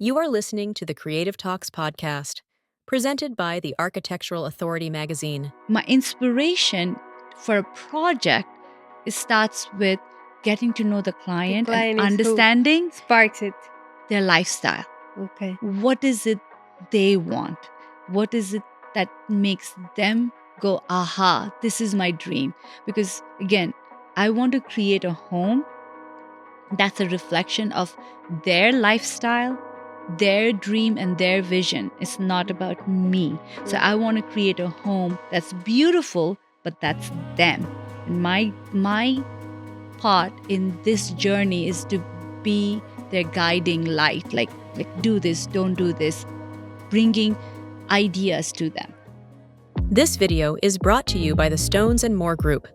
You are listening to the Creative Talks podcast, presented by the Architectural Authority magazine. My inspiration for a project starts with getting to know the client and client is who understanding sparks it. their lifestyle. Okay. What is it they want? What is it that makes them go, aha, this is my dream? Because again, I want to create a home that's a reflection of their lifestyle, their dream, and their vision. It's not about me. So I want to create a home that's beautiful, but that's them. And my part in this journey is to be their guiding light, like do this, don't do this, bringing ideas to them. This video is brought to you by the Stones and More Group,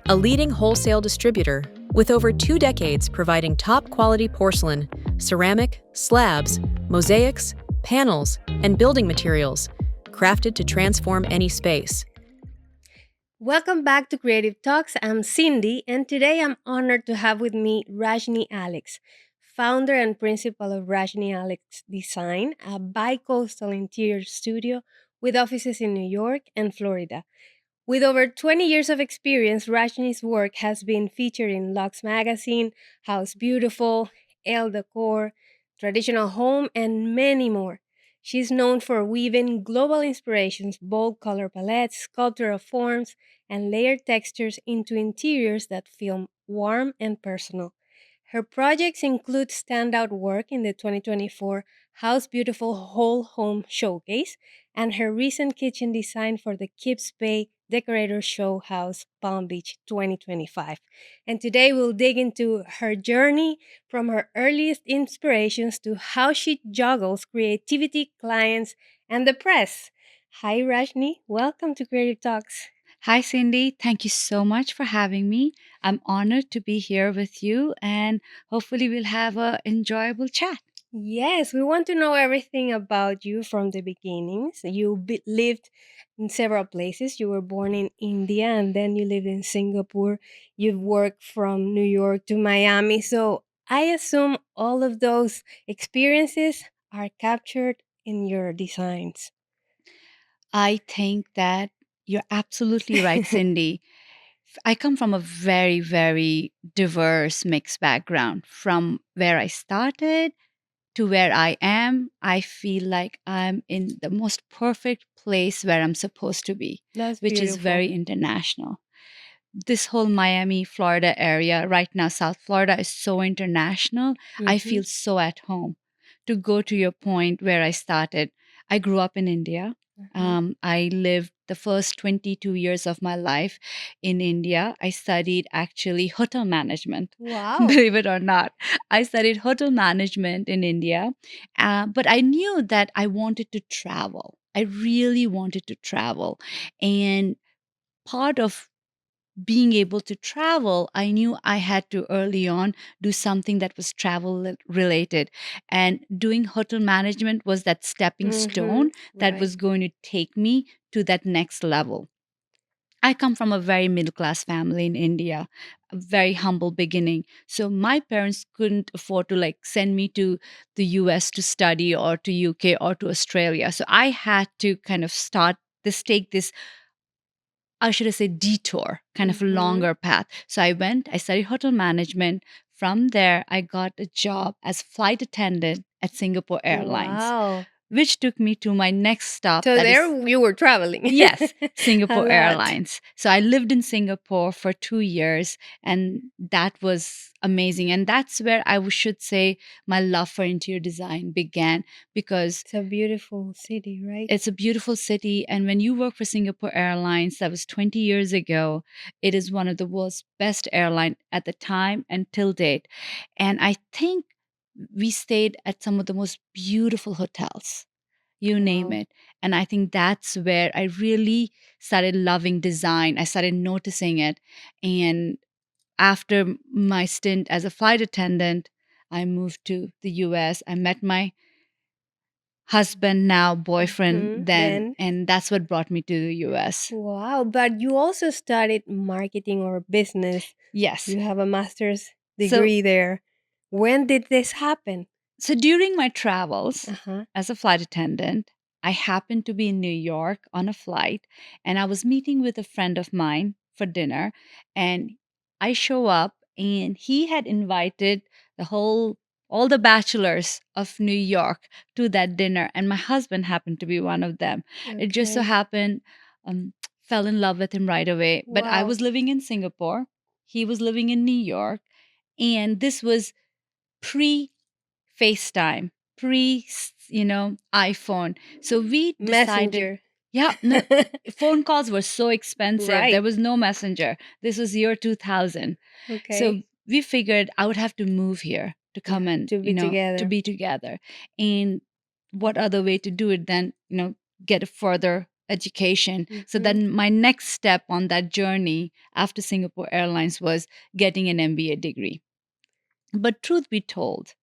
a leading wholesale distributor with over 2 decades providing top-quality porcelain, ceramic, slabs, mosaics, panels, and building materials, crafted to transform any space. Welcome back to Creative Talks. I'm Cindy, and today I'm honored to have with me Rajni Alex, founder and principal of Rajni Alex Design, a bi-coastal interior studio with offices in New York and Florida. With over 20 years of experience, Rajni's work has been featured in Luxe Magazine, House Beautiful, Elle Decor, Traditional Home, and many more. She's known for weaving global inspirations, bold color palettes, sculptural forms, and layered textures into interiors that feel warm and personal. Her projects include standout work in the 2024 House Beautiful Whole Home Showcase and her recent kitchen design for the Kips Decorator Show House Palm Beach 2025. And today we'll dig into her journey from her earliest inspirations to how she juggles creativity, clients, and the press. Hi, Rajni. Welcome to Creative Talks. Hi, Cindy. Thank you so much for having me. I'm honored to be here with you, and hopefully, we'll have an enjoyable chat. Yes, we want to know everything about you from the beginnings. You lived in several places. You were born in India and then you lived in Singapore. You've worked from New York to Miami. So I assume all of those experiences are captured in your designs. I think that you're absolutely right, Cindy. I come from a very, very diverse mixed background. From where I started to where I am, I feel like I'm in the most perfect place where I'm supposed to be, That's which is beautiful. very international. This whole Miami, Florida area, right now, South Florida is so international. I feel so at home. To go to your point where I started, I grew up in India. I lived the first 22 years of my life in India. I studied actually hotel management. Wow. Believe it or not, I studied hotel management in India. But I knew that I wanted to travel. I really wanted to travel. And part of being able to travel, I knew I had to early on do something that was travel related. And doing hotel management was that stepping stone that was going to take me to that next level. I come from a very middle class family in India, a very humble beginning. So my parents couldn't afford to like send me to the US to study or to UK or to Australia. So I had to kind of take this, I should say, detour, kind of a longer path. So I studied hotel management. From there, I got a job as flight attendant at Singapore Airlines, Wow. which took me to my next stop. So you were traveling. Yes, Singapore A lot. Airlines. So I lived in Singapore for 2 years, and that was amazing. And that's where should say my love for interior design began, because It's a beautiful city, right? it's a beautiful city. And when you work for Singapore Airlines, that was 20 years ago, it is one of the world's best airline at the time and till date. And I think we stayed at some of the most beautiful hotels, you name it. And I think that's where I really started loving design. I started noticing it. And after my stint as a flight attendant, I moved to the US. I met my husband, now boyfriend, then, and that's what brought me to the US. Wow, but you also studied marketing or business. Yes. You have a master's degree there. When did this happen? So during my travels Uh-huh. as a flight attendant, I happened to be in New York on a flight, and I was meeting with a friend of mine for dinner. And I show up, and he had invited the whole all the bachelors of New York to that dinner, and my husband happened to be one of them. It just so Okay. happened, um, fell in love with him right away. But I Wow. was living in Singapore, he was living in New York, and this was pre FaceTime, pre, iPhone. So we decided, Messenger. yeah, no, phone calls were so expensive. There Right. was no messenger. This was year 2000. So Okay. we figured I would have to move here to Yeah. come and, To be to together. be together. And what other way to do it than, get a further education. So Mm-hmm. then my next step on that journey after Singapore Airlines was getting an MBA degree. But truth be told,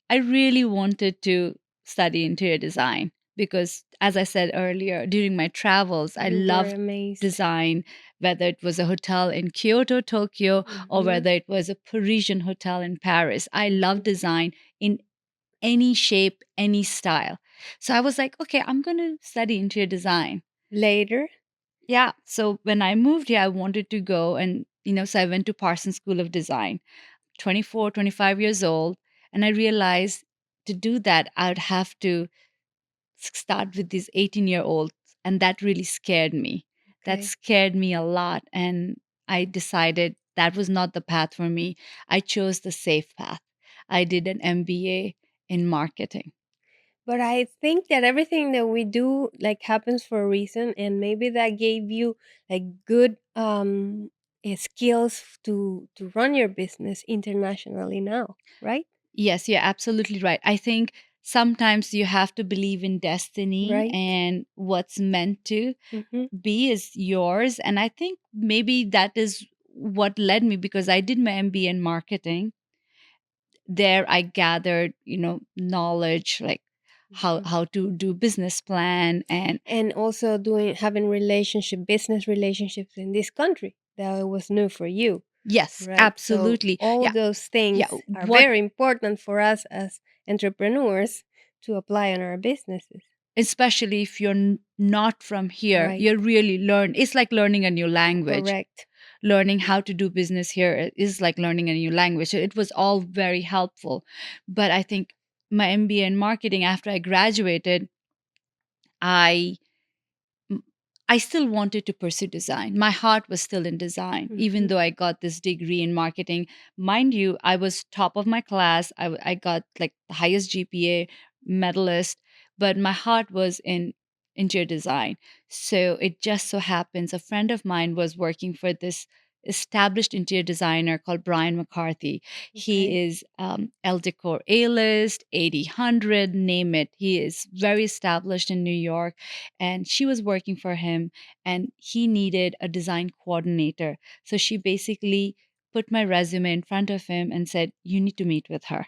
I really wanted to study interior design because, as I said earlier, during my travels, I You were loved amazed. design, whether it was a hotel in Kyoto, Tokyo, or Mm-hmm. whether it was a Parisian hotel in Paris. I love Mm-hmm. design in any shape, any style. So I was like, okay, I'm going to study interior design. Later. Yeah. So when I moved here, I wanted to go and, so I went to Parsons School of Design. 24, 25 years old. And I realized to do that, I would have to start with these 18-year-olds. And that really scared me. That Okay. scared me a lot. And I decided that was not the path for me. I chose the safe path. I did an MBA in marketing. But I think that everything that we do like happens for a reason, and maybe that gave you like good skills to run your business internationally now, right? Yes, you're absolutely right. I think sometimes you have to believe in destiny Right. and what's meant to Mm-hmm. be is yours. And I think maybe that is what led me because I did my MBA in marketing. There I gathered, knowledge like how Mm-hmm. how to do business plan and And also doing having business relationships in this country that was new for you. yes, Right. So absolutely. all Yeah. those Yeah. things are What very important for us as entrepreneurs to apply on our businesses. especially if you're not from here, Right. you're really it's like learning a new language. Correct. Learning how to do business here is like learning a new language. So it was all very helpful. But I think my MBA in marketing after I graduated, I m- I still wanted to pursue design. My heart was still in design, even Hmm. though I got this degree in marketing. Mind you, I was top of my class. I got like the highest GPA, medalist, but my heart was in interior design. So it just so happens a friend of mine was working for this established interior designer called Brian McCarthy. Okay. He is Elle Decor A-list, 80, name it. He is very established in New York, and she was working for him and he needed a design coordinator. So she basically put my resume in front of him and said, "You need to meet with her."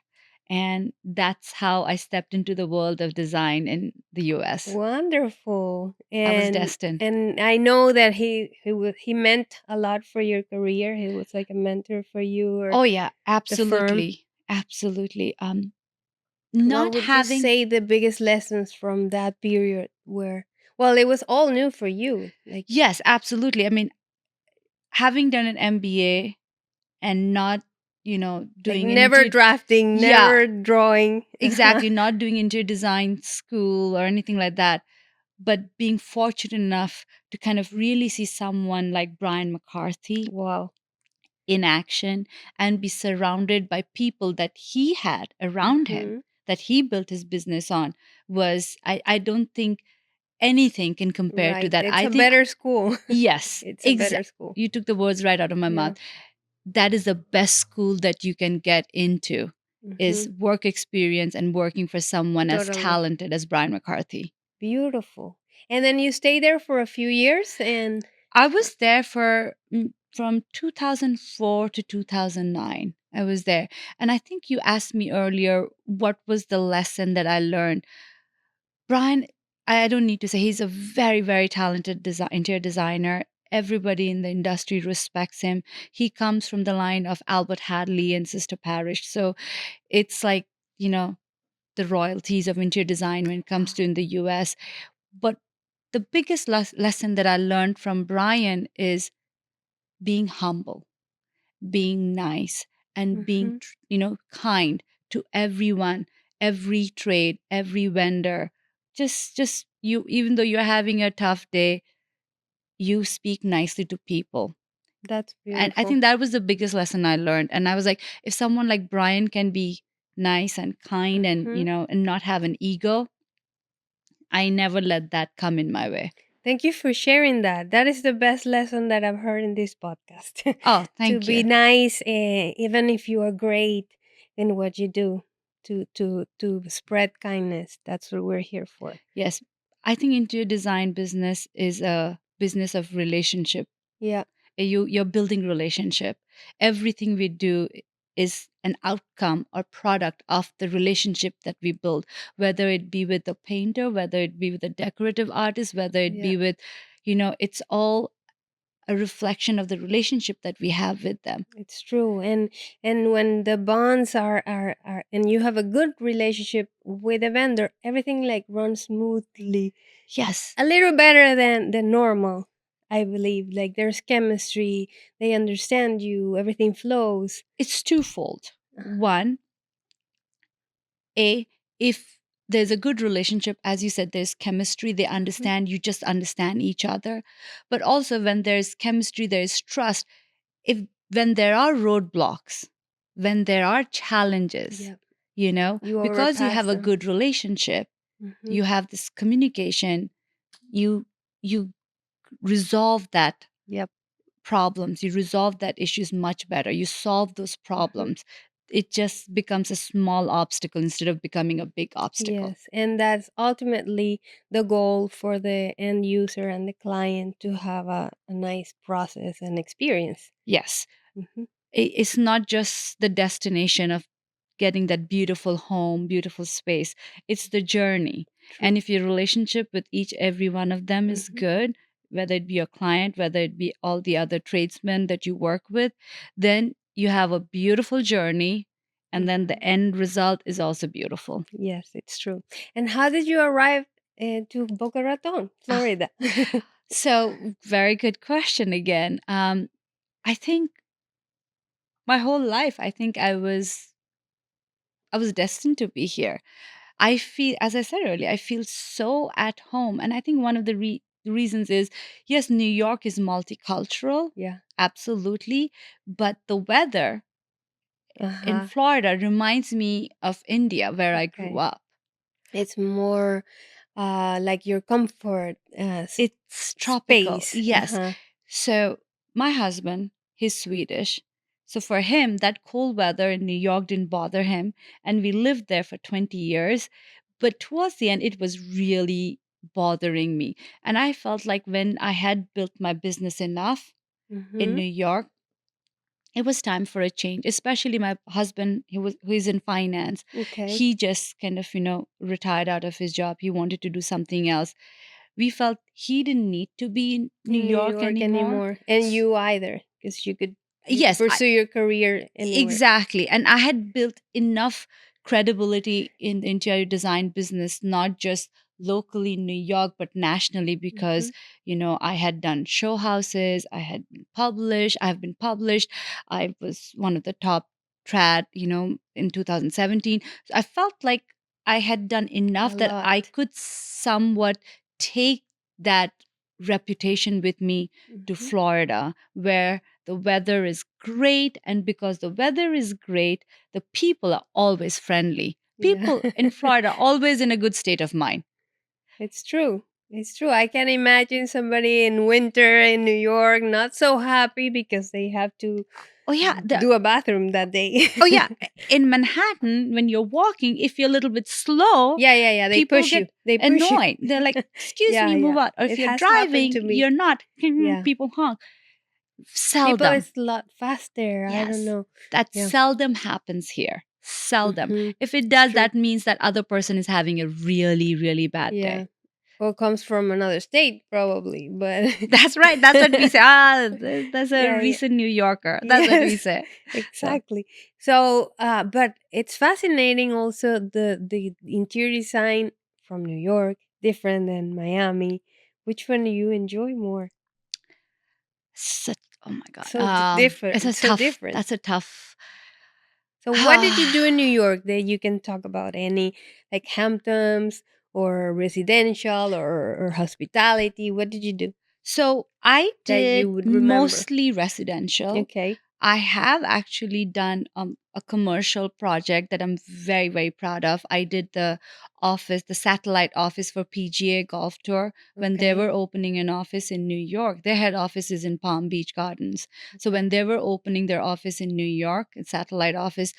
And that's how I stepped into the world of design in the US. Wonderful. I was destined. And I know that he meant a lot for your career. He was like a mentor for you or Oh yeah, the firm. absolutely. Absolutely. What Not would you having say the biggest lessons from that period were? Well, it was all new for you. Like yes, absolutely. I mean, having done an MBA and not, doing never interior, drafting, yeah, never drawing. exactly, not doing interior design school or anything like that, but being fortunate enough to kind of really see someone like Brian McCarthy Wow. in action and be surrounded by people that he had around him Hmm. that he built his business on was I don't think anything can compare to Right. that. It's I a think better school. yes, It's a better exactly. school. You took the words right out of my Yeah. mouth. That is the best school that you can get into Hmm. is work experience and working for someone as Totally. talented as Brian McCarthy. Beautiful. And then you stay there for a few years and I was there for from 2004 to 2009. I was there. And I think you asked me earlier what was the lesson that I learned. Brian, I don't need to say he's a very, very talented interior designer. Everybody in the industry respects him. He comes from the line of Albert Hadley and Sister Parish. So it's like, you know, the royalties of interior design when it comes to in the US. But the biggest lesson that I learned from Brian is being humble, being nice, and being, Mm-hmm. kind to everyone, every trade, every vendor. Just you, even though you're having a tough day, you speak nicely to people. That's And I beautiful. think that was the biggest lesson I learned. And I was like, if someone like Brian can be nice and kind and, Mm-hmm. and not have an ego, I never let that come in my way. Thank you for sharing that. That is the best lesson that I've heard in this podcast. Oh, To thank be you. nice, even if you are great in what you do, to spread kindness. That's what we're here for. Yes. I think interior design business is a business of relationship. Yeah. You're building relationship. Everything we do is an outcome or product of the relationship that we build, whether it be with a painter, whether it be with a decorative artist, whether it Yeah. be with, it's all a reflection of the relationship that we have with them. It's true. And when the bonds are and you have a good relationship with a vendor, everything like runs smoothly. Yes, A little better than normal, I believe. Like there's chemistry, they understand you, everything flows. it's twofold. Uh-huh. One, A, if there's a good relationship, as you said, there's chemistry, they Mhm. understand, you just understand each other. But also, when there's chemistry, there's trust. If when there are roadblocks, when there are challenges, Yep. You because you overpass have a them. good relationship, Hmm. you have this communication, you resolve that Yep. problems, you resolve that issues much better, you solve those Hmm. problems. It just becomes a small obstacle instead of becoming a big obstacle. Yes, and that's ultimately the goal for the end user and the client to have a nice process and experience. Yes, Hmm. it's not just the destination of getting that beautiful home, beautiful space. It's the journey. And True. if your relationship with each every one of them is Hmm. good, whether it be your client, whether it be all the other tradesmen that you work with, then you have a beautiful journey. And then Hmm. the end result is also beautiful. Yes, it's true. And how did you arrive to Boca Raton, Ah, Florida? so, very good question again. I think my whole life, I think I was destined to be here. I feel, as I said earlier, I feel so at home. And I think one of the reasons is yes, New York is multicultural, Yeah. absolutely. But the weather in Uh-huh. Florida reminds me of India, where I grew Okay. up. It's more like your comfort It's tropical, space. yes. Uh-huh. So, my husband, he's Swedish. So, for him, that cold weather in New York didn't bother him. And we lived there for 20 years. But towards the end, it was really bothering me. And I felt like when I had built my business enough in Mm-hmm. New York, it was time for a change, especially my husband, who is in finance. Okay. He just kind of, retired out of his job. He wanted to do something else. We felt he didn't need to be in New In New York York anymore. anymore. And you either, because you could Yes, pursue your career anywhere. exactly. And I had built enough credibility in the interior design business, not just locally in New York, but nationally, Mm-hmm. because, I had done show houses, I've been published, I was one of the top trad, in 2017. So I felt like I had done A enough that I lot. could somewhat take that reputation with me to Mm-hmm. Florida, where the weather is great. And because the weather is great, the people are always friendly. Yeah. People in Florida are always in a good state of mind. It's true. It's true. I can imagine somebody in winter in New York not so happy because they have to Oh yeah, do a bathroom that day. oh yeah. In Manhattan, when you're walking, if you're a little bit slow, Yeah, yeah, yeah. They people push get you. They push you. annoyed. They're like, "Excuse Yeah, me, move yeah. out." Or if It you're has happened driving, to me. you're not. Yeah. People honk. People Seldom. is a lot faster. I don't Yes, know. that Yeah. seldom happens here. Seldom. Hmm. If it It's does, true. that means that other person is having a really, really bad Yeah. day. Or comes from another state, probably. But That's right. That's what we say. That's a yeah, yeah. recent New Yorker. That's what we Yes, say. So, exactly. So, but it's fascinating also the interior design from New York, different than Miami. Which one do you enjoy more? such, oh my God. So It's a different, so tough, different. that's a tough. So, what did you do in New York that you can talk about? Any like Hamptons or residential or hospitality? What did you do So I that you did would remember? mostly residential. Okay. I have actually done a commercial project that I'm very, very proud of. I did the office, the satellite office for PGA Golf Tour when they Okay. were opening an office in New York. Their head office is in Palm Beach Gardens. So Okay. when they were opening their office in New York, a satellite office,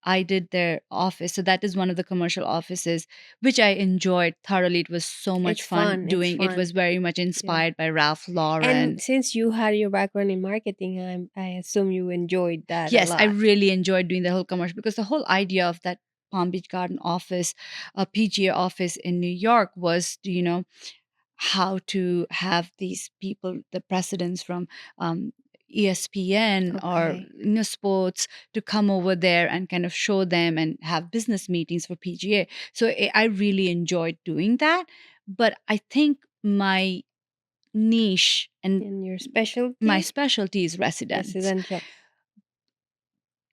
I did their office. So that is one of the commercial offices, which I enjoyed thoroughly. It was so much It's fun fun. It's doing. It fun. was very much Yeah. inspired by Ralph And Lauren. since you had your background in marketing, I assume you enjoyed that a Yes, I lot. really enjoyed doing the whole commercial because the whole idea of that Palm Beach Garden office, a PGA office in New York was, how to have these people, the presidents from ESPN or Okay. sports, to come over there and kind of show them and have business meetings for PGA. So I really enjoyed doing that. But I think my niche and And your my specialty? specialty is residence. Residential.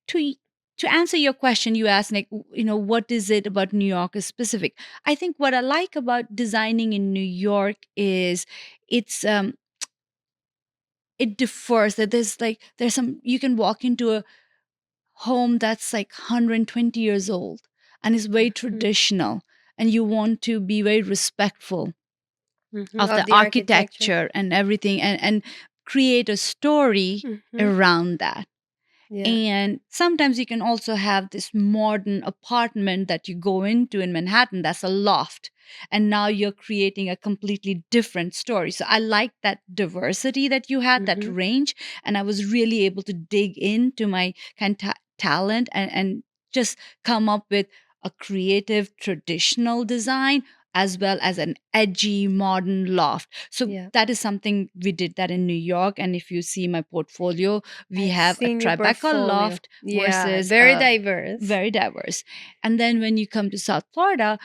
to to answer your question, you asked, like, what is it about New York is specific. I think what I like about designing in New York is it's it differs. That there's some, you can walk into a home that's like 120 years old and is very Mhm. traditional, and you want to be very respectful Mhm. of Of the the architecture. architecture and everything, and create a story Mhm. around that. Yeah. And sometimes you can also have this modern apartment that you go into in Manhattan that's a loft. And now you're creating a completely different story. So I like that diversity that you had, that Mhm. range. And I was really able to dig into my kind of talent, and just come up with a creative traditional design as well as an edgy modern loft. So Yeah. that is something we did that in New York. And if you see my portfolio, we I've have a seen your Tribeca portfolio. loft Yeah, versus very diverse. very diverse. And then when you come to South Florida,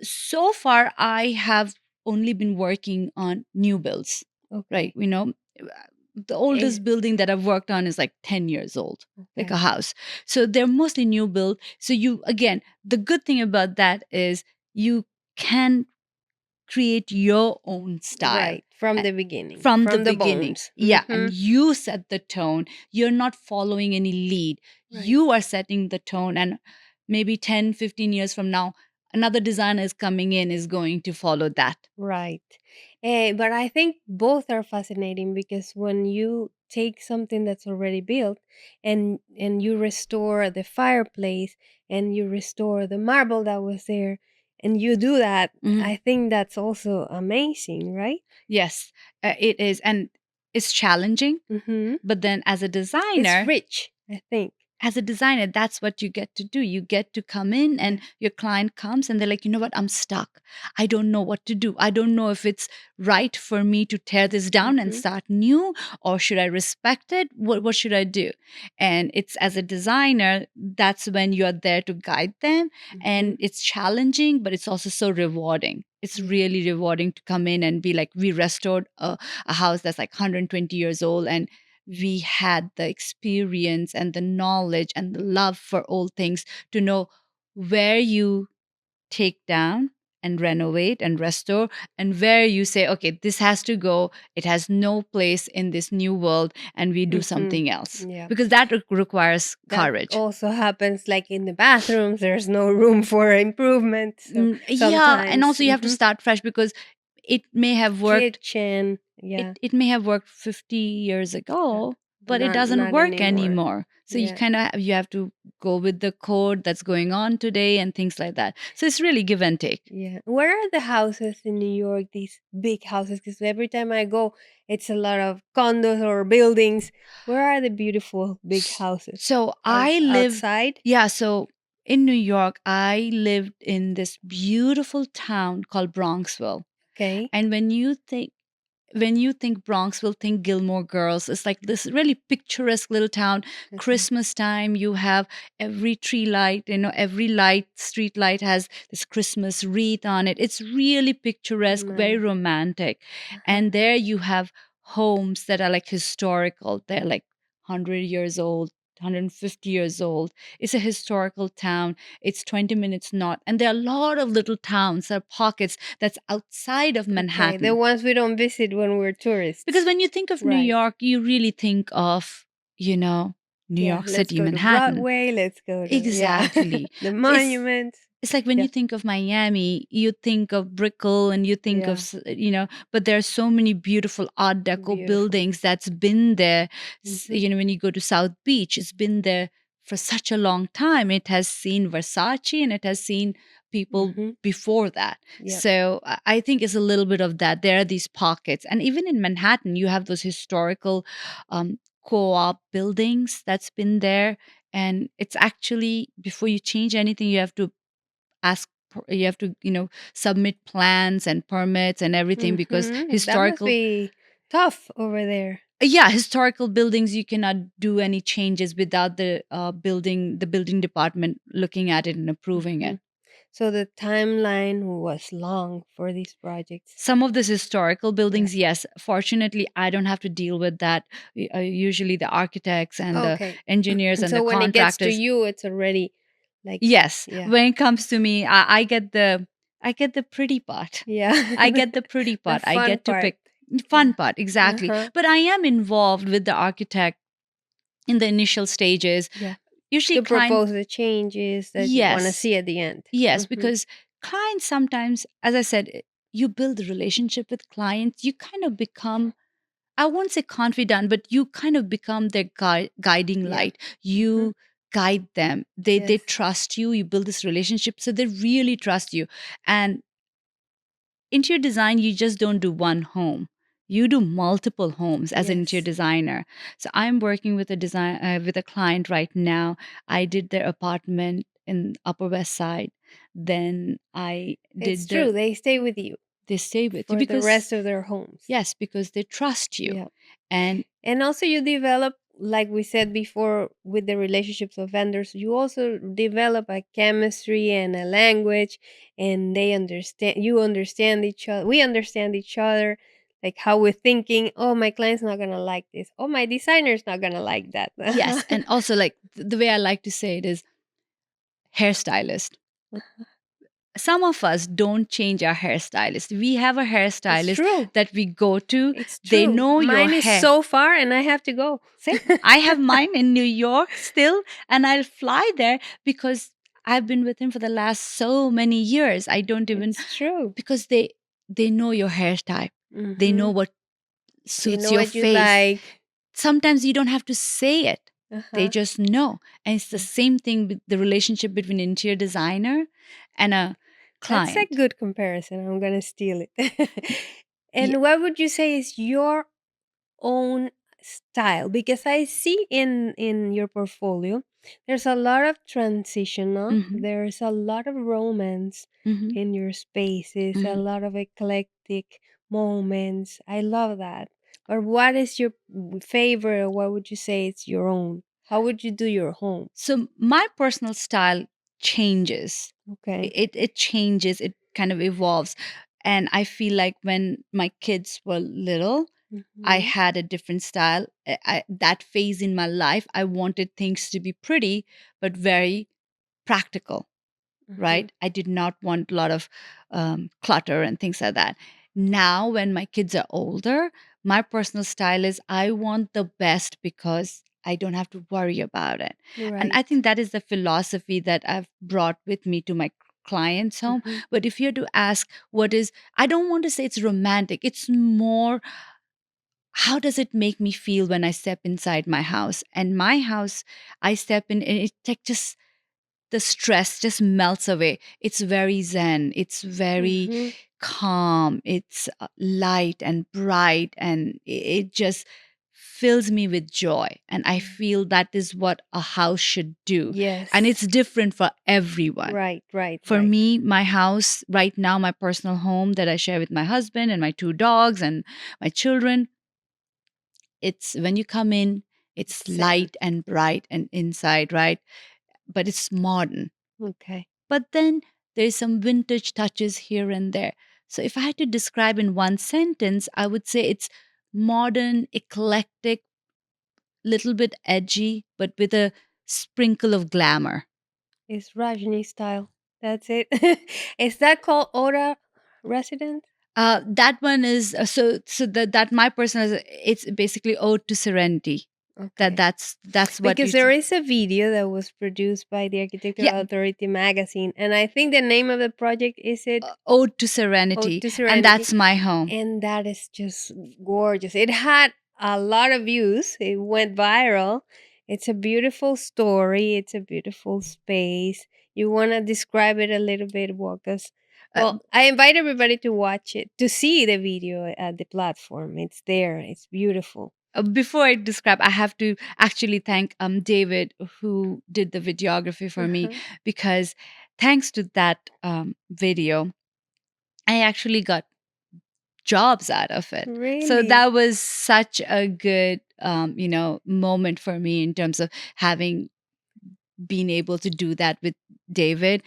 so far I have only been working on new builds, right? Okay. The Eh, oldest building that I've worked on is like 10 years old, like a okay. house. So they're mostly new build. So you, again, the good thing about that is you can create your own style Right. From uh, the beginning, from the from the beginning. bones. Yeah, and Mm-hmm. you set the tone. You're not following any lead. Right. You are setting the tone, and maybe 10, 15 years from now, another designer is coming in, is going to follow that. Right. But I think both are fascinating because when you take something that's already built and you restore the fireplace and you restore the marble that was there and you do that, Mhm. I think that's also amazing, right? Yes, it is, and it's challenging. Mm-hmm. But then It's rich, I think. as a designer, that's what you get to do. You get to come in, Yeah. and your client comes and they're like, you know what, I'm stuck. I don't know what to do. I don't know if it's right for me to tear this down and Mm-hmm. start new, or should I respect it? What should I do? And it's, as a designer, that's when you're there to guide them. Mm-hmm. And it's challenging, but it's also so rewarding. It's Yeah. really rewarding to come in and be like, we restored a house that's like 120 years old, and we had the experience and the knowledge and the love for old things to know where you take down and renovate and restore, and where you say, okay, this has to go. It has no place in this new world, and we do Mm-hmm. something else, Yeah. because that requires That courage. also happens like in the bathrooms. There's no room for improvement. So Yeah, and sometimes also you have to start fresh, because it may have worked kitchen, yeah, it may have worked 50 years yeah, ago, but but it not doesn't not work anymore. anymore. So you Yeah, kind of, you have to go with the code that's going on today and things like that. So it's really give and take. yeah. Where are the houses in New York? These big houses? Because every time I go, it's a lot of condos or buildings. Where are the beautiful big houses? So I lived, Outside. yeah, so in New York, I lived in this beautiful town called Bronxville. Okay. And when you think Bronx, will think Gilmore Girls. It's like this really picturesque little town. Mhm. Christmas time, you have every tree light, every light, street light has this Christmas wreath on it. It's really picturesque, very Nice. romantic. Uh-huh. And there you have homes that are like historical. They're like 100 years old, 150 years old. It's a historical town. It's 20 minutes north. And there are a lot of little towns, there are pockets that's outside of Okay. The Manhattan. ones we don't visit when we're tourists. Because when you think of New Right. York, you really think of, New Yeah. York Let's City, go to Manhattan. Broadway. Let's go to Exactly. the It's monuments. it's like when Yeah. you think of Miami, you think of Brickell and you think of, Yeah. but there are so many beautiful Art Deco Beautiful. buildings that's been there. Mhm. When you go to South Beach, it's been there for such a long time. It has seen Versace and it has seen people Mhm. before that. Yep. So I think it's a little bit of that. There are these pockets. And even in Manhattan, you have those historical co-op buildings that's been there. And it's actually, before you change anything, you have to submit plans and permits and everything, because That must historical be tough over there. yeah, historical buildings, you cannot do any changes without the building department looking at it and approving it. Mhm. So the timeline was long for these projects. Some of these historical Yeah. buildings, yes, fortunately I don't have to deal with that. Usually the architects and the Okay. engineers and So the when it gets to contractors. you, it's already like Yes, yeah. when it comes to me, I get the pretty part. Yeah. I get the pretty The part. I fun get to part. pick Yeah. fun part, exactly. Uh-huh. But I am involved with the architect in the initial stages. Yeah. Usually To client propose the changes that you want to yes. see at the end. Yes, Mhm. because clients sometimes, as I said, you build a relationship with clients, you kind of become, I won't say confidant, but you kind of become their guiding Yeah. light. You guide them. They Yes. trust you. You build this relationship, so they really trust you. And interior design, you just don't do one home. You do multiple homes as an interior Yes. designer. So I'm working with a client right now. I did their apartment in Upper West Side. Then I It's did true. They stay with you they stay with you for the because rest of their homes. yes, because they trust you. Yeah. And And also, you develop, like we said before, with the relationships of vendors, you also develop a chemistry and a language, and you understand each other. We understand each other, like how we're thinking. Oh, my client's not going to like this. Oh, my designer's not going to like that. yes, and also like the way I like to say it is hairstylist. Some of us don't change our hairstylist. We have a It's hairstylist true. that we go to. It's They true. know your Mine is hair. so far, and I have to go. Same. I have mine in New York still, and I'll fly there because I've been with him for the last so many years. I don't even, It's true. because they know your hair type. They know Hmm. what They suits know your what you face. like. Sometimes you don't have to say it. They Uh-huh. just know. And it's the Yeah. same thing with the relationship between an interior designer and a That's a client. good comparison. I'm gonna steal it. Yeah. And what would you say is your own style? Because I see in your portfolio, there's a lot of transitional. Mhm. There's a lot of romance Mhm. in your spaces. A Mhm. lot of eclectic moments. I love that. But what is your favorite? Or what would you say it's your own? How would you do your home? So my personal style changes. Okay. It changes. It kind of evolves. And I feel like when my kids were little, I Hmm. had a different style. That phase in my life, I wanted things to be pretty, but very practical, Hmm. right? I did not want a lot of clutter and things like that. Now, when my kids are older, my personal style is I want the best because I don't have to worry about it. And I Right. think that is the philosophy that I've brought with me to my clients' home. Hmm. But if you're to ask I don't want to say it's romantic, it's more, how does it make me feel when I step inside my house? And my house, I step in and it's like just the stress just melts away. It's very zen. It's very Hmm. calm. It's light and bright, and it just fills me with joy. And I feel that is what a house should do. Yes. And it's different for everyone. Right. For right. me, my house right now, my personal home that I share with my husband and my 2 dogs and my children, it's when you come in, it's Zen. light and bright and inside, right? But it's modern. Okay. But then there's some vintage touches here and there. So if I had to describe in one sentence, I would say it's modern, eclectic, little bit edgy, but with a sprinkle of glamour. It's Rajni style. That's it. Is that called Aura Residence? That one is so that my personal, it's basically ode to serenity. Okay. That's what Because you there is a video that was produced by the Architectural Authority magazine, and I think the name of the project is it ode to serenity, Ode to and Serenity, that's my home. and that is just gorgeous. It had a lot of views. It went viral. It's a beautiful story. It's a beautiful space. You want to describe it a little bit, walk us. Well, I invite everybody to watch it, to see the video at the platform. It's there. It's beautiful. Before I describe, I have to actually thank David, who did the videography for me, because thanks to that video, I actually got jobs out of it. Really? So that was such a good moment for me in terms of having been able to do that with David.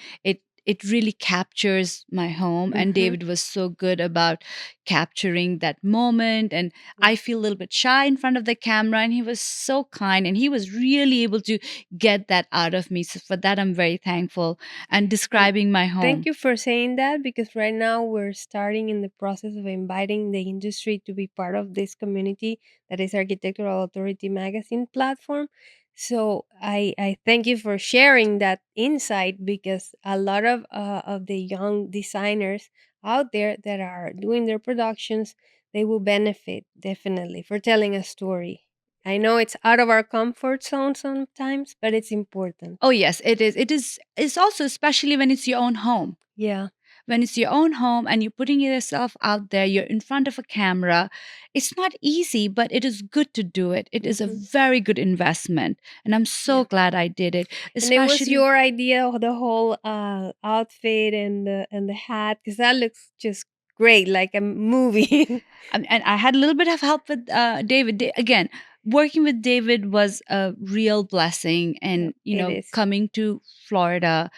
It really captures my home, and David was so good about capturing that moment. And I feel a little bit shy in front of the camera, and he was so kind, and he was really able to get that out of me. So for that, I'm very thankful. And describing my home. Thank you for saying that, because right now we're starting in the process of inviting the industry to be part of this community that is Architectural Authority magazine platform. So I thank you for sharing that insight, because a lot of the young designers out there that are doing their productions, they will benefit definitely for telling a story. I know it's out of our comfort zone sometimes, but it's important. Oh yes, it is. It is. It's also especially when it's your own home. Yeah. When it's your own home and you're putting yourself out there, you're in front of a camera. It's not easy, but it is good to do it. It is a very good investment, and I'm so glad I did it. And it was your idea of the whole outfit and the hat, because that looks just great, like a movie. And I had a little bit of help with David. Again, working with David was a real blessing, and it is. coming to Florida,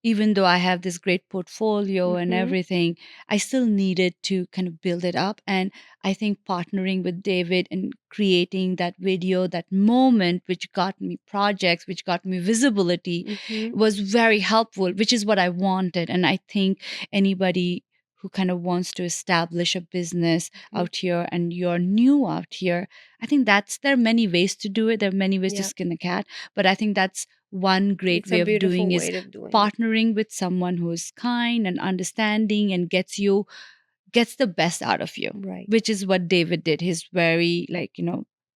even though I have this great portfolio and everything, I still needed to kind of build it up. And I think partnering with David and creating that video, that moment, which got me projects, which got me visibility, was very helpful, which is what I wanted. And I think anybody who kind of wants to establish a business out here and you're new out here, I think there are many ways to do it. There are many ways to skin a cat, but I think that's one great way of doing is partnering with someone who is kind and understanding and gets the best out of you, which is what David did. He's very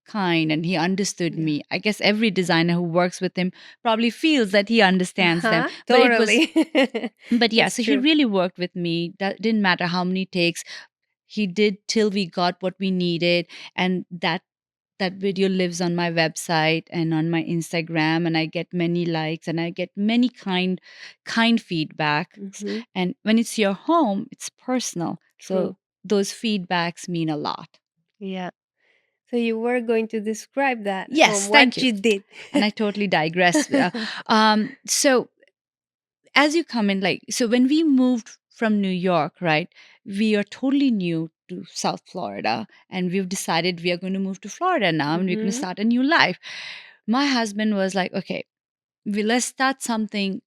kind, and he understood me. I guess every designer who works with him probably feels that he understands them. Totally. But yeah, so he really worked with me. That didn't matter how many takes he did till we got what we needed. And that video lives on my website and on my Instagram, and I get many likes and I get many kind feedback. And when it's your home, it's personal. So those feedbacks mean a lot. Yeah. So you were going to describe that. Yes, what you did. And I totally digressed. So as you come in, so when we moved from New York, right, we are totally new to South Florida, and we've decided we are going to move to Florida now, and we're going to start a new life. My husband was like, okay, let's start something,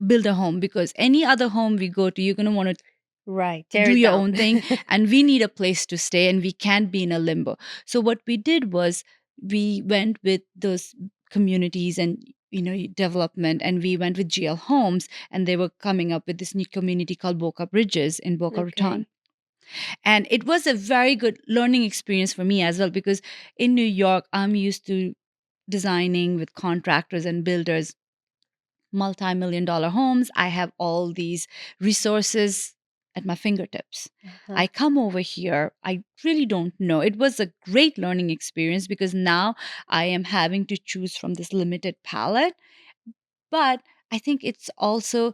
build a home, because any other home we go to, you're going to want to do your own thing, and we need a place to stay, and we can't be in a limbo. So what we did was we went with those communities and development, and we went with GL Homes, and they were coming up with this new community called Boca Bridges in Boca Raton. And it was a very good learning experience for me as well, because in New York, I'm used to designing with contractors and builders, multi-million-dollar homes. I have all these resources at my fingertips. Uh-huh. I come over here, I really don't know. It was a great learning experience because now I am having to choose from this limited palette. But I think it's also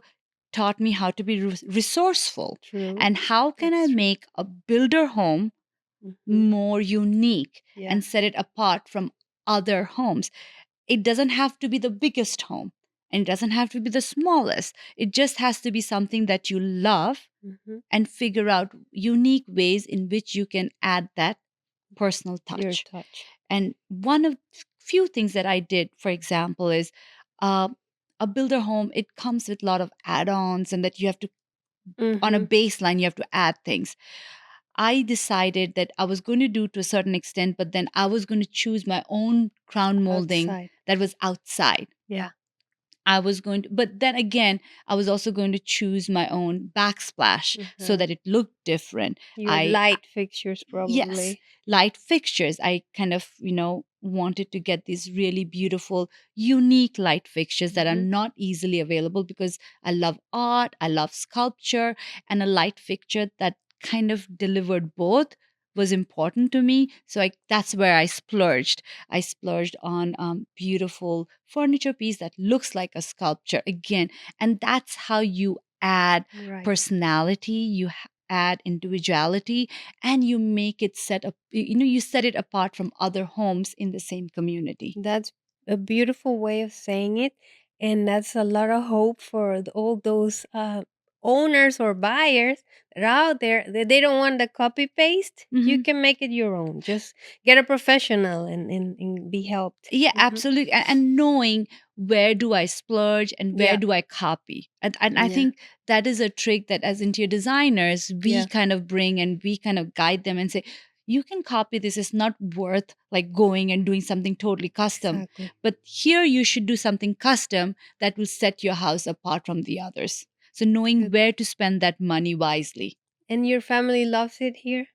taught me how to be resourceful True. and how can I That's true. make a builder home Hmm. more unique Yeah. and set it apart from other homes. It doesn't have to be the biggest home and it doesn't have to be the smallest. It just has to be something that you love Hmm. and figure out unique ways in which you can add that personal Your touch. touch. And one of few things that I did, for example, is uh, a builder home. It comes with a lot of add-ons, and that you have to, on a Hmm. baseline, you have to add things. I decided that I was going to do to a certain extent, but then I was going to choose my own crown molding Outside. that was outside. Yeah. I was going to, but then again, I was also going to choose my own backsplash so Uh-huh. that it looked different. Your I light fixtures, Yes, probably. light fixtures. I kind of, wanted to get these really beautiful, unique light fixtures that are Hmm. not easily available because I love art, I love sculpture, and a light fixture that kind of delivered both was important to me. So that's where I splurged. I splurged on beautiful furniture piece that looks like a sculpture again, and that's how you add Right. personality. You add individuality and you make it set up, you set it apart from other homes in the same community. That's a beautiful way of saying it. And that's a lot of hope for all those owners or buyers that are out there that they don't want the copy paste. You Mhm. can make it your own. Just get a professional and be helped. Yeah, Hmm. absolutely. And knowing where do I splurge and where Yeah. do I copy. And I Yeah. think that is a trick that as interior designers, we Yeah. kind of bring and we kind of guide them and say, you can copy this. It's not worth like going and doing something totally custom. Exactly. But here you should do something custom that will set your house apart from the others. So knowing Good. where to spend that money wisely. And your family loves it here?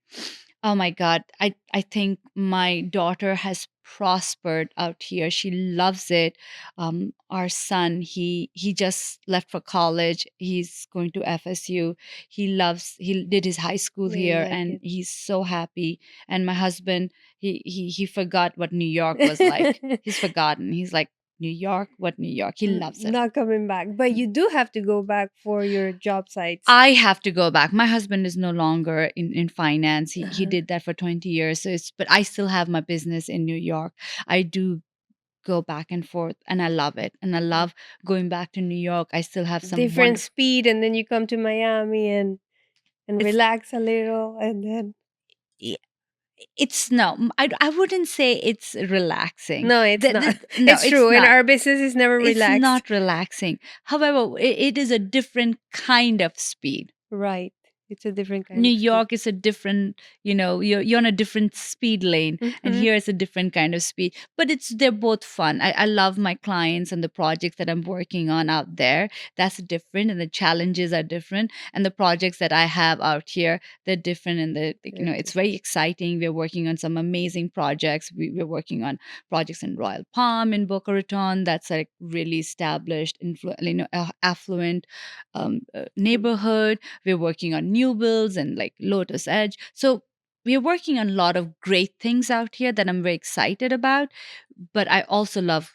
Oh my God. I think my daughter has prospered out here. She loves it. Our son, he just left for college. He's going to FSU. He did his high school They here like and it. he's so happy. And my husband, he forgot what New York was like. He's forgotten. He's like, New York? What New York? He loves it. Not coming back. But you do have to go back for your job sites. I have to go back. My husband is no longer in finance. He Uh-huh. did that for 20 years. So but I still have my business in New York. I do go back and forth and I love it. And I Yeah. love going back to New York. I still have some Different wonderful speed, and then you come to Miami and it's relax a little, and then i- it's no, I wouldn't say it's relaxing. no, it's not. No, It's it's true. And not. our business is never It's relaxed. not relaxing. However, it is a different kind of speed. Right. It's a different kind New of speed. York is a different, you're on a different speed lane, and Hmm. here is a different kind of speed. But they're both fun. I love my clients and the projects that I'm working on out there. That's different, and the challenges are different, and the projects that I have out here, they're different, and They're it's very different. exciting. We're working on some amazing projects. We're working on projects in Royal Palm in Boca Raton. That's like really established, affluent neighborhood. We're working on new builds and like Lotus Edge. So we're working on a lot of great things out here that I'm very excited about. But I also love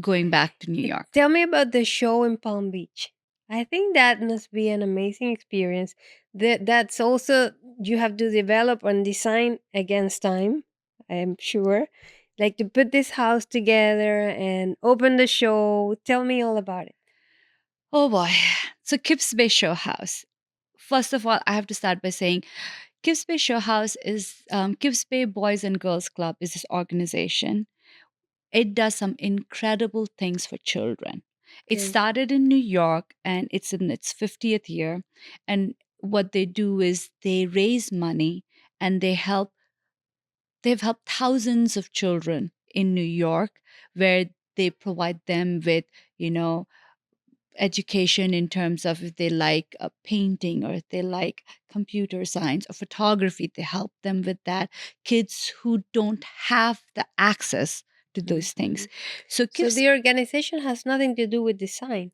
going back to New York. Tell me about the show in Palm Beach. I think that must be an amazing experience. That's also you have to develop and design against time. I'm sure, like to put this house together and open the show. Tell me all about it. Oh boy. So Kips Bay Show House. First of all, I have to start by saying Kips Bay Show House is Kips Bay Boys and Girls Club is this organization. It does some incredible things for children. It Good. started in New York and it's in its 50th year. And what they do is they raise money and they've helped thousands of children in New York where they provide them with, you know, education in terms of if they like painting or if they like computer science or photography, they help them with that. Kids who don't have the access to those Mhm. things. So So Kips the organization has nothing to do with design.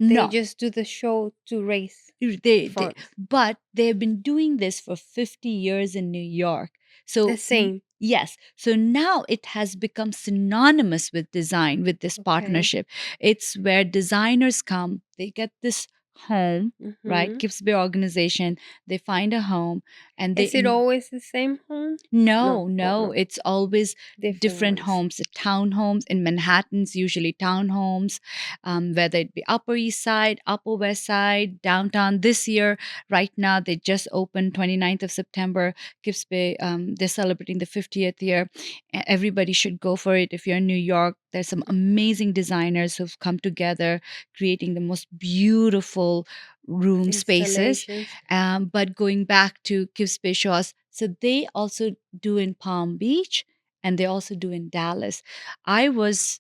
They No, just do the show to raise they funds. but they've been doing this for 50 years in New York. The So same. yes, so now it has become synonymous with design, with this Okay. partnership. It's where designers come, they get this home, right? Mm-hmm. Gives Bay organization, they find a home, and Is it always the same home? no, No. Oh no, no. it's always Different different ones. homes, the townhomes in Manhattan's, usually townhomes, whether it be Upper East Side, Upper West Side, downtown. This year, right now, they just opened 29th of September. Kips Bay, they're celebrating the 50th year. Everybody should go for it. If you're in New York, there's some amazing designers who've come together, creating the most beautiful room spaces. Installations. But going back to Kips Bay Shores, so they also do in Palm Beach and they also do in Dallas. I was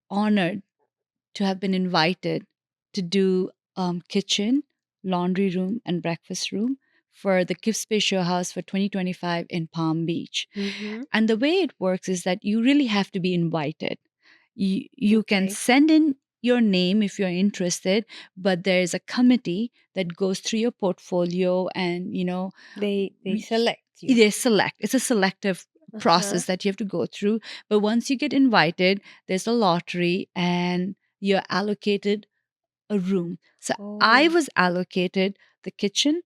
honored to have been invited to do kitchen, laundry room, and breakfast room for the Gift Space Show House for 2025 in Palm Beach. Mm-hmm. And the way it works is that you really have to be invited. You can Okay. send in your name if you're interested, but there is a committee that goes through your portfolio and, They we- select you. they select. It's a selective Uh-huh. process that you have to go through. But once you get invited, there's a lottery and you're allocated a room. So I Oh. was allocated the kitchen,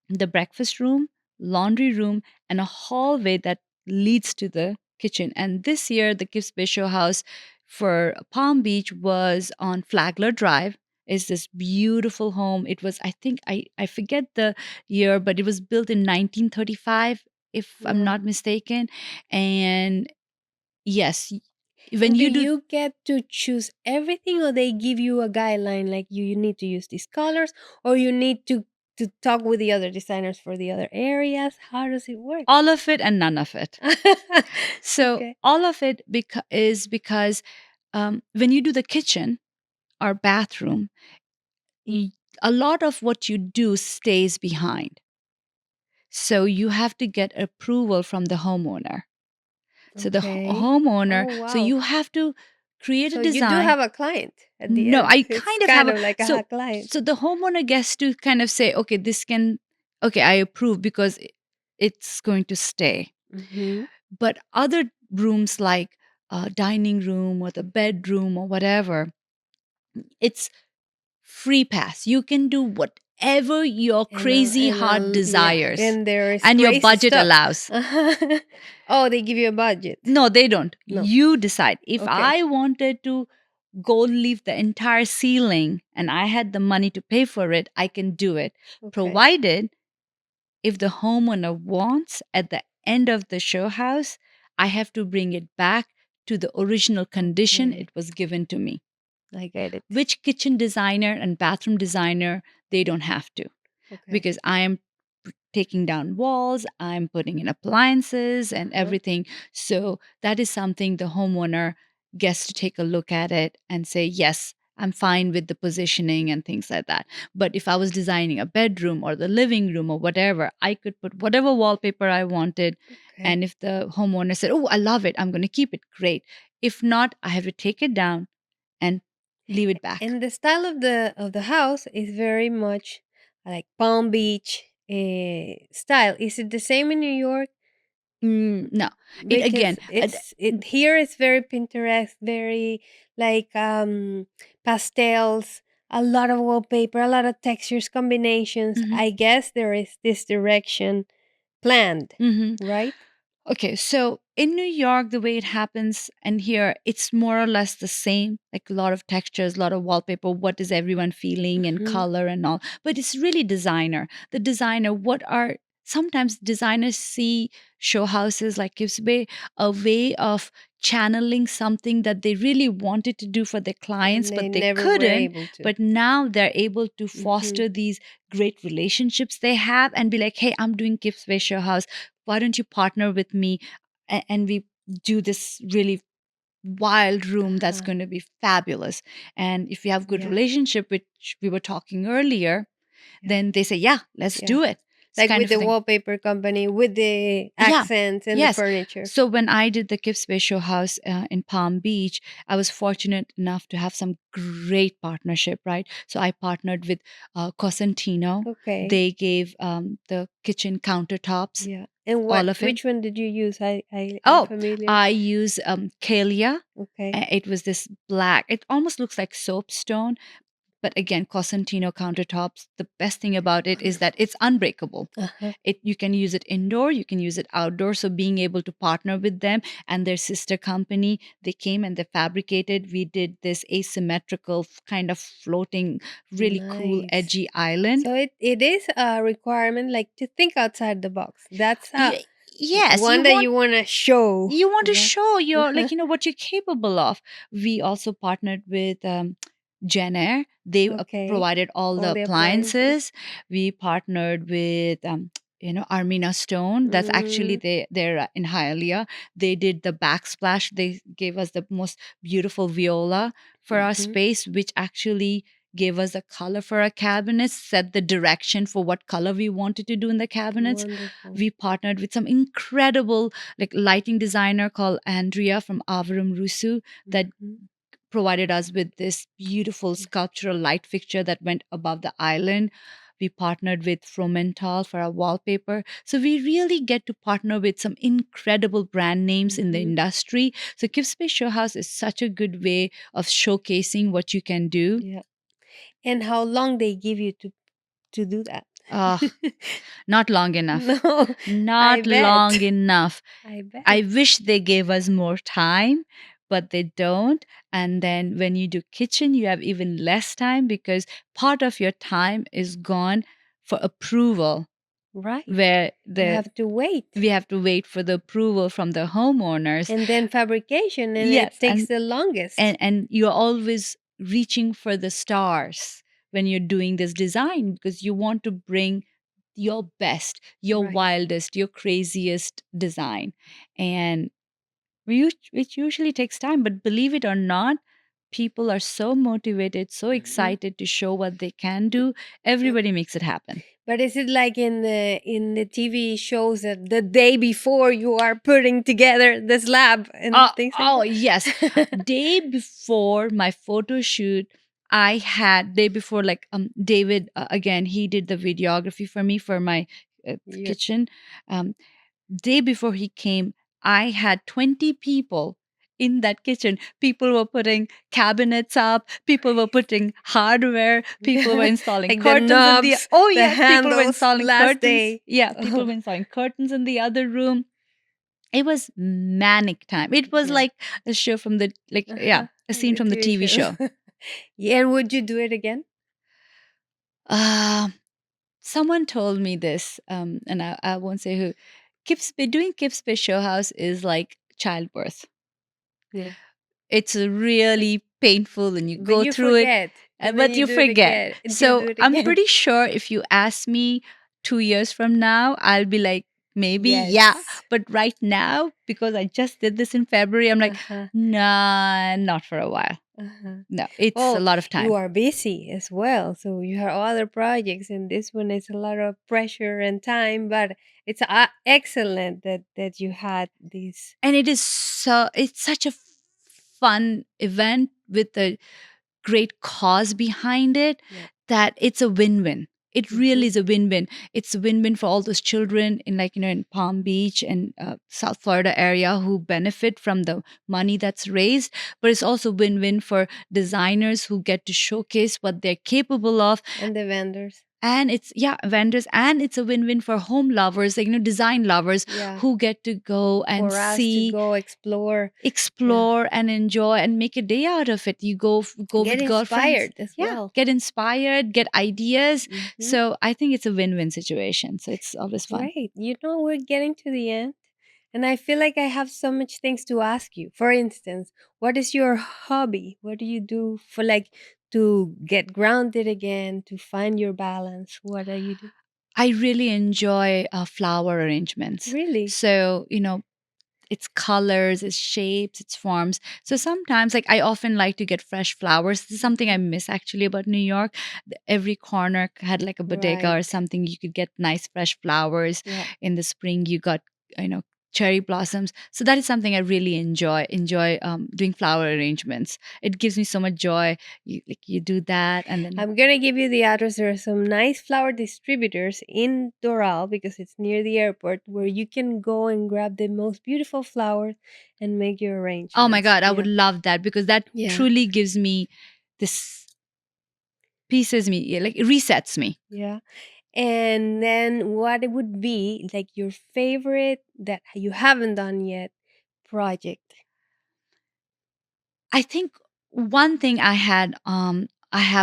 the breakfast room, laundry room, and a hallway that leads to the kitchen. And this year, the Gift Show House for Palm Beach was on Flagler Drive. Is this beautiful home? It was, I think, I forget the year, but it was built in 1935, if I'm Wow. not mistaken. And yes, when And do you do you get to choose everything, or they give you a guideline like you need to use these colors, or you need to talk with the other designers for the other areas? How does it work? all of it and none of it. So Okay. all of it is because when you do the kitchen or bathroom, y- a lot of what you do stays behind. So you have to get approval from the homeowner. So the Okay. homeowner, Oh so wow. you have to create a So you do design. have a client at the No, end. I It's kind of have kind a of like a client. so the homeowner gets to kind of say, okay, okay, I approve because it's going to stay. Mm-hmm. But other rooms like a dining room or the bedroom or whatever, it's free pass. You can do whatever your crazy heart Yeah, desires and there is and your crazy budget stuff. allows. Oh, they give you a budget. No, they don't. No. You decide. If Okay. I wanted to gold leaf the entire ceiling and I had the money to pay for it, I can do it. Okay. Provided if the homeowner wants at the end of the show house, I have to bring it back to the original condition Okay. it was given to me. I get it. Which kitchen designer and bathroom designer, they don't have to, Okay. because I am taking down walls, I'm putting in appliances and Uh-huh. everything. So that is something the homeowner gets to take a look at it and say, yes, I'm fine with the positioning and things like that. But if I was designing a bedroom or the living room or whatever, I could put whatever wallpaper I wanted. Okay. And if the homeowner said, oh, I love it, I'm going to keep it, great. If not, I have to take it down and leave it back. And the style of the house is very much like Palm Beach style. Is it the same in New York? No, it Because again, it here is very Pinterest, very like pastels, a lot of wallpaper, a lot of textures, combinations. mhm, I guess there is this direction planned, mhm. right? Okay, so in New York, the way it happens, and here it's more or less the same, like a lot of textures, a lot of wallpaper, what is everyone feeling and Hmm. color and all. But it's really designer. The designer, what are sometimes designers see show houses like Gives Bay a way of channeling something that they really wanted to do for their clients, And they but they never were couldn't. able to. But now they're able to Hmm. foster these great relationships they have and be like, hey, I'm doing Gives Bay Show House, why don't you partner with me, and we do this really wild room that's Uh-huh. going to be fabulous. And if you have good Yeah. relationship, which we were talking earlier, Yeah. then they say, yeah, let's Yeah. do it. It's Like kind with of a the thing. wallpaper company, with the Yeah. accents and the Yes. furniture. So when I did the Kips Show House in Palm Beach, I was fortunate enough to have some great partnership, right? So I partnered with Cosentino. Okay. They gave the kitchen countertops, Yeah. And all what? of it. Which one did you use? I'm Oh, familiar. I use Kalia. Okay. It was this black, it almost looks like soapstone. But again, Cosentino countertops, the best thing about it is that Wonderful. it's unbreakable. Uh-huh. You can use it indoor, you can use it outdoor. So being able to partner with them and their sister company, they came and they fabricated. We did this asymmetrical kind of floating, really cool, Nice. edgy island. So it is a requirement like to think outside the box. That's Yes, one that you want to show. you want to Yeah. show your Uh-huh. like what you're capable of. We also partnered with Jenner. They Okay. provided all the All the appliances. appliances. We partnered with Armina Stone. That's actually Mm, they're in Hialeah. They did the backsplash. They gave us the most beautiful viola for our mhm. space, which actually gave us a color for our cabinets, set the direction for what color we wanted to do in the cabinets. Wonderful. We partnered with some incredible like lighting designer called Andrea from Avarum Rusu that Mhm. provided us with this beautiful Yeah. sculptural light fixture that went above the island. We partnered with Fromental for our wallpaper. So we really get to partner with some incredible brand names in the Mhm. industry. So Give Space Show House is such a good way of showcasing what you can do. Yeah. And how long they give you to do that? Ah, not long enough. No, I Not long bet. enough. I I bet. wish they gave us more time, but they don't. And then when you do kitchen, you have even less time because part of your time is gone for approval, Right. where You have to wait. we have to wait for the approval from the homeowners. And then fabrication, and Yes, it takes the longest. and you're always reaching for the stars when you're doing this design because you want to bring your best, your Right. wildest, your craziest design. And which usually takes time, but believe it or not, people are so motivated, so Mhm. excited to show what they can do. Everybody makes it happen. But is it like in the TV shows that the day before you are putting together the slab and things like Oh yes, that? day before my photo shoot, I had day before like David again he did the videography for me for my Yeah. kitchen. Um, Day before he came, I had 20 people in that kitchen. People were putting cabinets up, people were putting hardware, people were installing Like the curtains in the knobs, oh the yes, people were handles installing last curtains. day. Yeah, people Oh, were installing curtains in the other room. It was manic time. It was yeah. like a show from the like yeah, Uh-huh. a scene The from the TV TV shows. show. Yeah, and would you do it again? Uh someone told me this, and I won't say who. Doing Kips Show House is like childbirth. Yeah. It's really painful and you But go you through it, forget. And then but you you do it forget. again. And you So do it I'm again. pretty sure if you ask me 2 years from now, I'll be like, maybe, yeah. Yes. But right now, because I just did this in February, I'm like, Uh-huh. nah, not for a while. Uh-huh. No, it's a Well, lot of you time. are busy as well. So you have other projects, and this one is a lot of pressure and time, but it's excellent that you had this. And it's such a fun event with a great cause behind it Yeah. that it's a win-win. It really Mhm. is a win-win. It's a win-win for all those children in in Palm Beach and South Florida area who benefit from the money that's raised, but it's also win-win for designers who get to showcase what they're capable of. And the vendors. And it's yeah, vendors, and it's a win-win for home lovers, design lovers Yeah. who get to go and For us to see, go explore. Yeah. explore and enjoy and make a day out of it. You go Get with girlfriends, inspired as yeah, well. get inspired, get ideas. Mhm. So I think it's a win-win situation, so it's always fun. Great. You know, we're getting to the end. And I feel like I have so much things to ask you. For instance, what is your hobby? What do you do for like to get grounded again, to find your balance? What do you do? I really enjoy flower arrangements. Really? So its colors, its shapes, its forms. So sometimes, like, I often like to get fresh flowers. This is something I miss actually about New York. Every corner had like a bodega Right. or something. You could get nice fresh flowers. Yeah. In the spring, you got, you know, cherry blossoms. So that is something I really enjoy doing flower arrangements. It gives me so much joy. You do that, and then I'm gonna give you the address. There are some nice flower distributors in Doral because it's near the airport where you can go and grab the most beautiful flowers and make your oh my arrangements. god, I would Yeah. love that, because that Yeah. truly gives me this, pieces me, yeah, like it resets me. Yeah. And then what it would be like your favorite that you haven't done yet project? I think one thing I have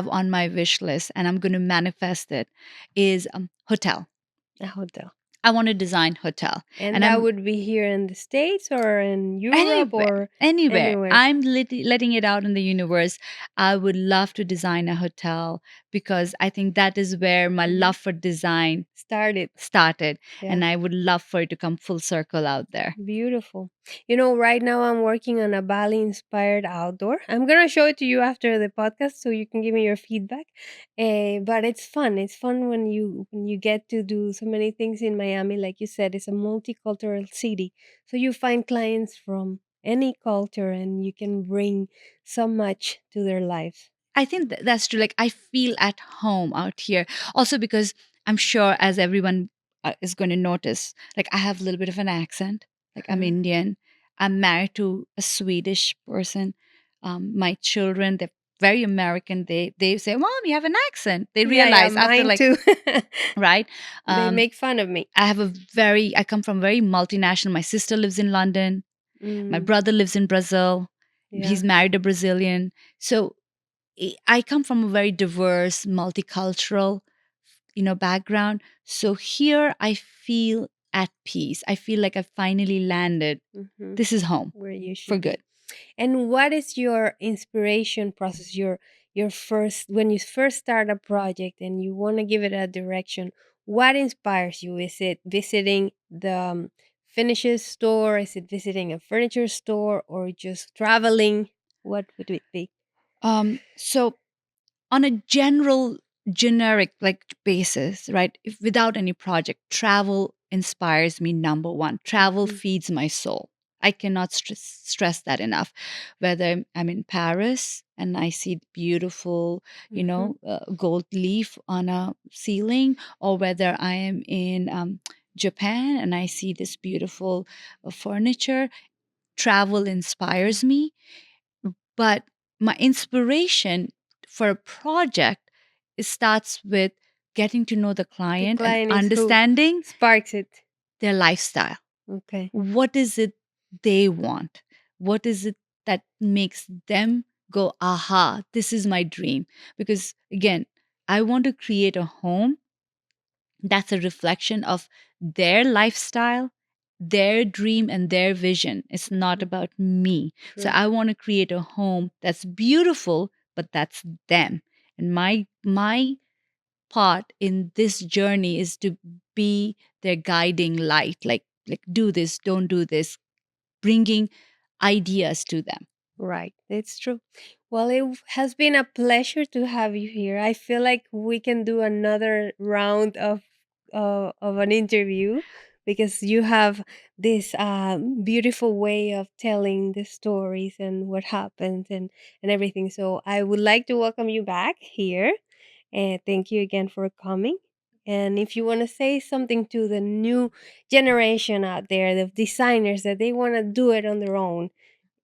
on my wish list, and I'm going to manifest it, is hotel. A hotel. I want to design hotel, And and that I'm would be here in the States or in Europe anywhere, or anywhere. anywhere. I'm letting it out in the universe. I would love to design a hotel, because I think that is where my Mhm. love for design Started. started, Yeah. and I would love for it to come full circle out there. Beautiful. You know, right now I'm working on a Bali inspired outdoor. I'm going to show it to you after the podcast so you can give me your feedback. But it's fun. It's fun when you get to do so many things in Miami. Like you said, it's a multicultural city. So you find clients from any culture and you can bring so much to their life. I think that's true. Like, I feel at home out here. Also, because I'm sure, as everyone is going to notice, like, I have a little bit of an accent. Like, I'm Uh-huh. Indian. I'm married to a Swedish person. My children, they're very American. They say, "Mom, you have an accent." They Yeah, yeah, realize after, mine like, too. right. They Um, make fun of me. I come from very multinational. My sister lives in London. My Mm, brother lives in Brazil. yeah. He's married a Brazilian. So I come from a very diverse, multicultural, background. So here I feel at peace. I feel like I finally landed. Hmm. This is home Where you for should good. be. And what is your inspiration process? Your first when you first start a project and you want to give it a direction. What inspires you? Is it visiting the finishes store? Is it visiting a furniture store or just traveling? What would it be? So on a generic like basis, right? If without any project, travel inspires me. Number one, travel Mhm, feeds my soul. I cannot stress that enough. Whether I'm in Paris and I see beautiful, mhm, gold leaf on a ceiling, or whether I am in Japan and I see this beautiful furniture, travel inspires me. But my inspiration for a project, it starts with getting to know the the client and client is who understanding sparks it. their lifestyle. Okay. What is it they want? What is it that makes them go, aha, this is my dream? Because again, I want to create a home that's a reflection of their lifestyle, their dream, and their vision. It's not Mhm, about me. So true. I want to create a home that's beautiful, but that's them. And my part in this journey is to be their guiding light. Like, do this, don't do this, bringing ideas to them. Right, it's true. Well, has been a pleasure to have you here. I feel like we can do another round of an interview because you have this beautiful way of telling the stories and what happened and everything. So I would like to welcome you back here, and thank you again for coming. And if you want to say something to the new generation out there, the designers that they want to do it on their own,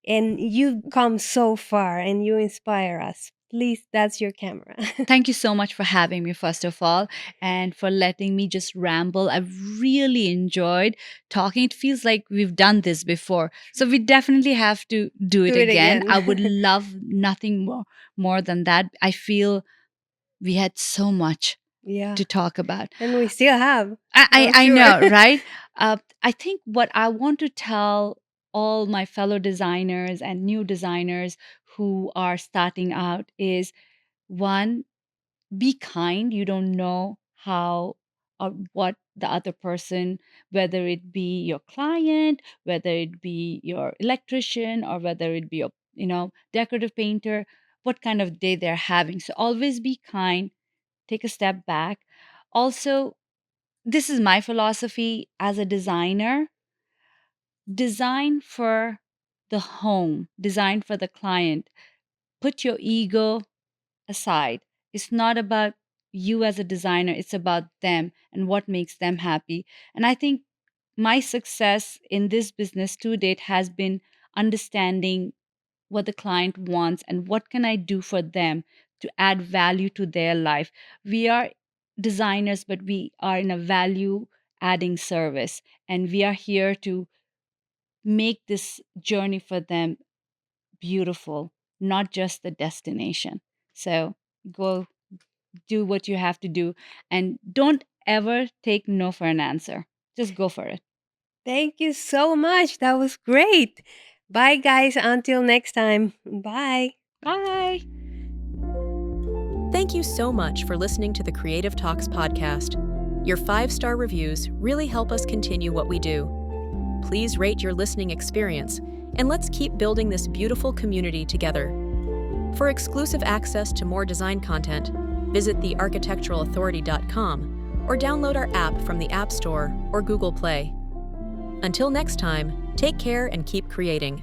and you've come so far and you inspire us. Please, that's your camera. Thank you so much for having me, first of all, and for letting me just ramble. I've really enjoyed talking. It feels like we've done this before. So we definitely have to do it Do it again. I would again. love nothing more than that. I feel we had so much Yeah. to talk about. And we still have, I, I'm I, I sure. know, right? I think what I want to tell all my fellow designers and new designers who are starting out is, one, be kind. You don't know how or what the other person, whether it be your client, whether it be your electrician, or whether it be your, decorative painter, what kind of day they're having. So always be kind, take a step back. Also, this is my philosophy as a designer: design for the home, design for the client. Put your ego aside. It's not about you as a designer, it's about them and what makes them happy. And I think my success in this business to date has been understanding what the client wants and what can I do for them to add value to their life. We are designers, but we are in a value adding service, and we are here to make this journey for them beautiful, not just the destination. So go do what you have to do, and don't ever take no for an answer. Just go for it. Thank you so much. That was great. Bye, guys. Until next time. Bye. Bye. Thank you so much for listening to the Creative Talks podcast. Your 5-star reviews really help us continue what we do. Please rate your listening experience, and let's keep building this beautiful community together. For exclusive access to more design content, visit thearchitecturalauthority.com or download our app from the App Store or Google Play. Until next time, take care and keep creating.